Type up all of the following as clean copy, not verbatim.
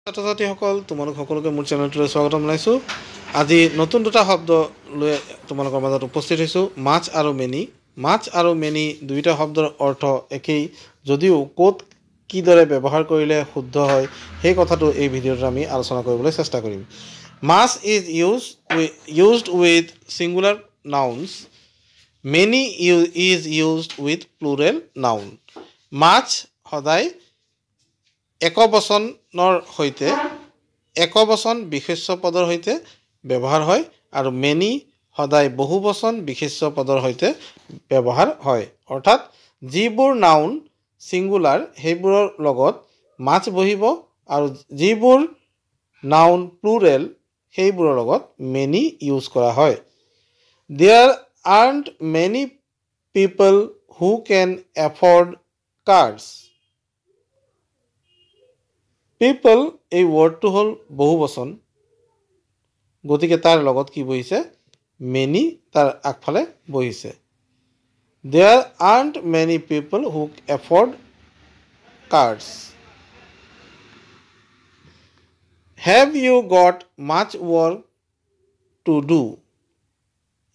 ছাত্ৰ-ছাত্ৰীসকল তোমালোক সকলোকে মোৰ চেনেলটোলৈ স্বাগতম জনাইছোঁ। আজি নতুন দুটা শব্দ লৈ তোমালোকৰ মাজত উপস্থিত হৈছোঁ, মাছ আৰু মেনি। মাছ আৰু মেনি দুইটা শব্দৰ অৰ্থ একেই, যদিও ক'ত কিদৰে ব্যৱহাৰ কৰিলে শুদ্ধ হয় সেই কথাটো এই ভিডিঅ'ত আমি আলোচনা কৰিবলৈ চেষ্টা কৰিম। মাছ is used with singular nouns. Many is used with plural noun. মাছ সদায় একবচনৰ সৈতে একবচন বিশেষ্য পদৰ সৈতে ব্যৱহাৰ হয় আৰু মেনি সদায় বহুবচন বিশেষ্য পদৰ সৈতে ব্যৱহাৰ হয়। অৰ্থাৎ যিবোৰ নাউন সিঙ্গুলাৰ সেইবোৰৰ লগত মাছ বহিব আৰু যিবোৰ নাউন প্লুৰেল সেইবোৰৰ লগত মেনি ইউজ কৰা হয়। There aren't many people who can afford cars. People এই ৱৰ্ডটো হ'ল বহুবচন, গতিকে তাৰ লগত কি বহিছে? মেনি তাৰ আগফালে বহিছে। There aren't many people who afford cars. Have you got much work to do?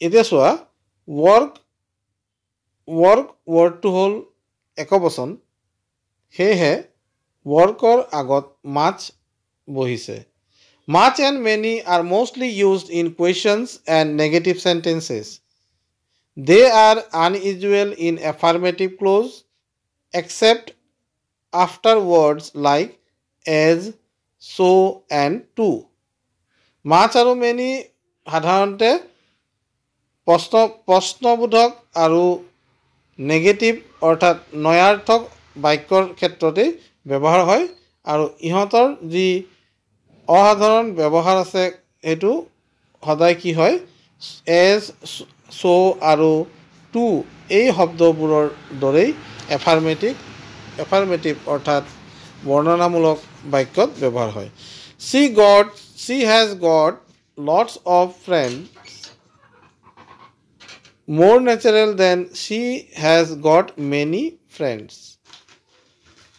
এতিয়া চোৱা, work ৱৰ্ডটো হ'ল একবচন, সেয়েহে workৰ আগত much বহিছে। Much and many are mostly used in questions and negative sentences. They are unusual in affirmative clause except after words like as, so and to. Much আৰু many সাধাৰণতে প্ৰশ্নবোধক আৰু নেগেটিভ অৰ্থাৎ নয়াৰ্থক বাক্যৰ ক্ষেত্ৰতে ব্যৱহাৰ হয় আৰু ইহঁতৰ যি অসাধাৰণ ব্যৱহাৰ আছে সেইটো সদায় কি হয়? এজ, so আৰু to এই শব্দবোৰৰ দৰেই এফাৰ্মেটিভ অৰ্থাৎ বৰ্ণনামূলক বাক্যত ব্যৱহাৰ হয়। She has got lots of friends. More natural than she has got many friends.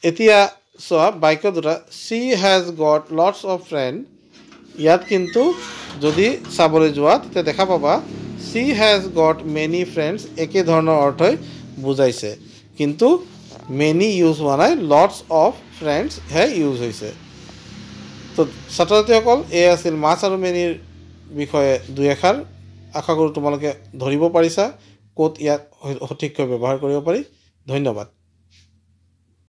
এতিয়া চোৱা বাক্য দুটা, she has got lots of friends, ইয়াত কিন্তু যদি চাবলৈ যোৱা তেতিয়া দেখা পাবা she has got many friends একে ধৰণৰ অৰ্থই বুজাইছে, কিন্তু many ইউজ হোৱা নাই, lots of friends হে ইউজ হৈছে। তো ছাত্ৰ-ছাত্ৰীসকল, এই আছিল মাছ আৰু মেনিৰ বিষয়ে দুই এষাৰ। আশা কৰোঁ তোমালোকে ধৰিব পাৰিছা ক'ত ইয়াক সঠিককৈ ব্যৱহাৰ কৰিব পাৰি। ধন্যবাদ।